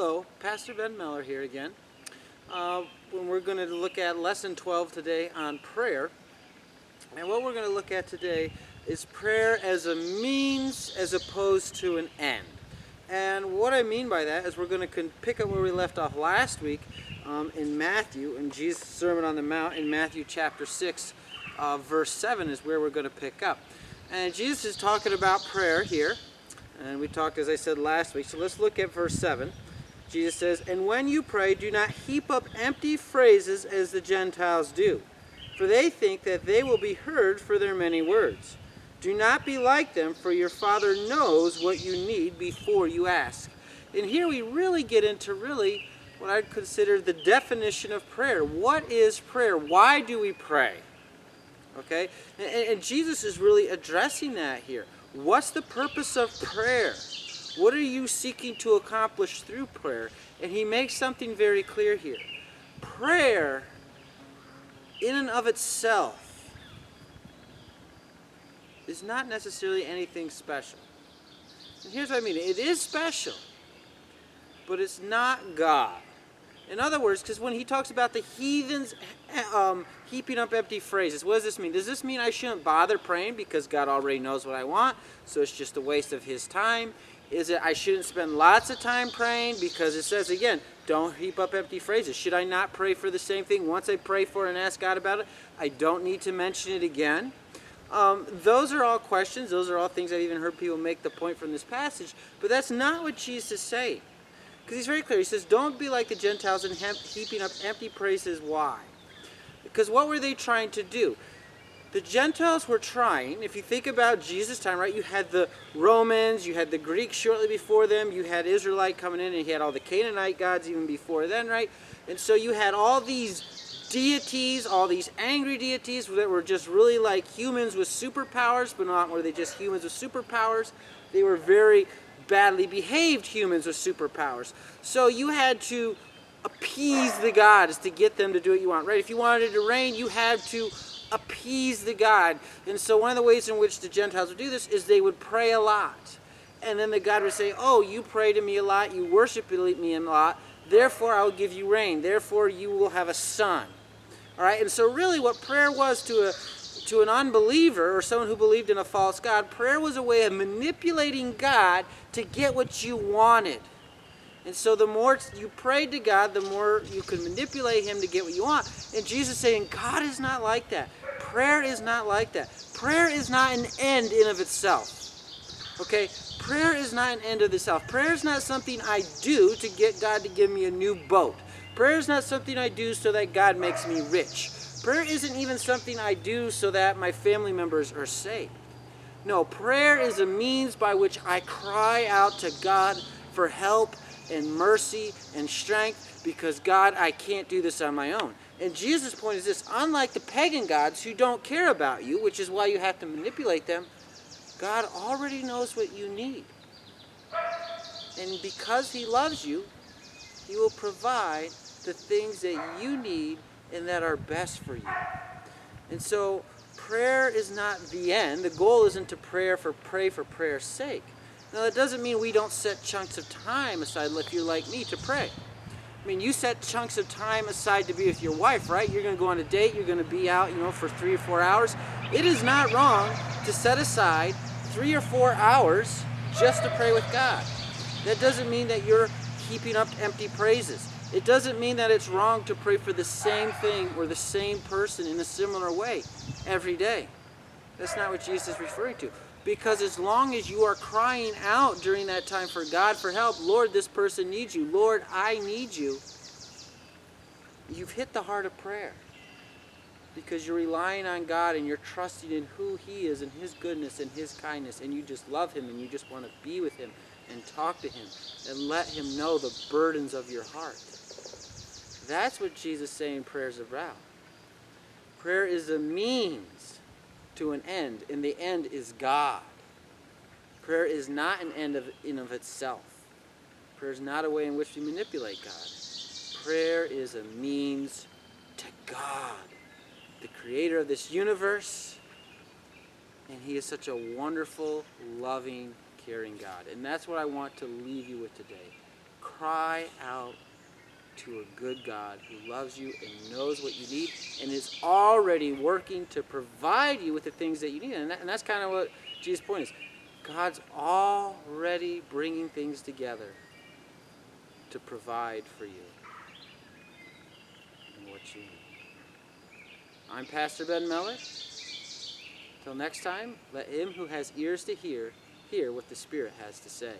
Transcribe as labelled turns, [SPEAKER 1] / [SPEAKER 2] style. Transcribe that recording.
[SPEAKER 1] Hello, Pastor Ben Miller here again. When we're going to look at lesson 12 today on prayer. And what we're going to look at today is prayer as a means as opposed to an end. And what I mean by that is we're going to pick up where we left off last week in Matthew, in Jesus' Sermon on the Mount, in Matthew chapter 6, verse 7 is where we're going to pick up. And Jesus is talking about prayer here. And we talked, as I said, last week. So let's look at verse 7. Jesus says, "And when you pray, do not heap up empty phrases as the Gentiles do, for they think that they will be heard for their many words. Do not be like them, for your Father knows what you need before you ask." And here we really get into what I'd consider the definition of prayer. What is prayer? Why do we pray? Okay? And Jesus is really addressing that here. What's the purpose of prayer? What are you seeking to accomplish through prayer? And he makes something very clear here. Prayer, in and of itself, is not necessarily anything special. And here's what I mean. It is special, but it's not God. In other words, because when he talks about the heathens heaping up empty phrases, what does this mean? Does this mean I shouldn't bother praying because God already knows what I want, so it's just a waste of his time? Is it I shouldn't spend lots of time praying because it says, again, don't heap up empty phrases? Should I not pray for the same thing? Once I pray for it and ask God about it, I don't need to mention it again? Those are all questions. Those are all things I've even heard people make the point from this passage, but that's not what Jesus is saying. Because he's very clear. He says, don't be like the Gentiles in heaping up empty phrases. Why? Because what were they trying to do? The Gentiles were trying, if you think about Jesus' time, right, you had the Romans, you had the Greeks shortly before them, you had Israelite coming in, and you had all the Canaanite gods even before then, right? And so you had all these deities, all these angry deities that were just really like humans with superpowers, but not were they just humans with superpowers. They were very badly behaved humans with superpowers. So you had to appease the gods to get them to do what you want, right? If you wanted it to rain, you had to appease the god. And so one of the ways in which the Gentiles would do this is they would pray a lot. And then the God would say, oh, you pray to me a lot, you worship me a lot, therefore I will give you rain, therefore you will have a son. All right, and so really what prayer was to an unbeliever or someone who believed in a false god, prayer was a way of manipulating God to get what you wanted. And so the more you prayed to God, the more you could manipulate him to get what you want. And Jesus is saying, God is not like that. Prayer is not like that. Prayer is not an end in of itself. Okay? Prayer is not an end of itself. Prayer is not something I do to get God to give me a new boat. Prayer is not something I do so that God makes me rich. Prayer isn't even something I do so that my family members are saved. No, prayer is a means by which I cry out to God for help and mercy and strength because, God, I can't do this on my own. And Jesus' point is this: unlike the pagan gods who don't care about you, which is why you have to manipulate them, God already knows what you need. And because he loves you, he will provide the things that you need and that are best for you. And so prayer is not the end. The goal isn't to pray for prayer's sake. Now, that doesn't mean we don't set chunks of time aside, if you're like me, to pray. I mean, you set chunks of time aside to be with your wife, right? You're going to go on a date. You're going to be out, for 3 or 4 hours. It is not wrong to set aside 3 or 4 hours just to pray with God. That doesn't mean that you're heaping up empty praises. It doesn't mean that it's wrong to pray for the same thing or the same person in a similar way every day. That's not what Jesus is referring to. Because as long as you are crying out during that time for God for help, Lord, this person needs you. Lord, I need you. You've hit the heart of prayer. Because you're relying on God and you're trusting in who he is and his goodness and his kindness. And you just love him and you just want to be with him and talk to him and let him know the burdens of your heart. That's what Jesus is saying prayer is about. Prayer is a means to an end, and the end is God. Prayer is not an end in of itself. Prayer is not a way in which we manipulate God. Prayer is a means to God, the creator of this universe, and he is such a wonderful, loving, caring God. And that's what I want to leave you with today. cry out to a good God who loves you and knows what you need and is already working to provide you with the things that you need. And that's kind of what Jesus' point is. God's already bringing things together to provide for you and what you need. I'm Pastor Ben Mellor. Till next time, let him who has ears to hear what the Spirit has to say.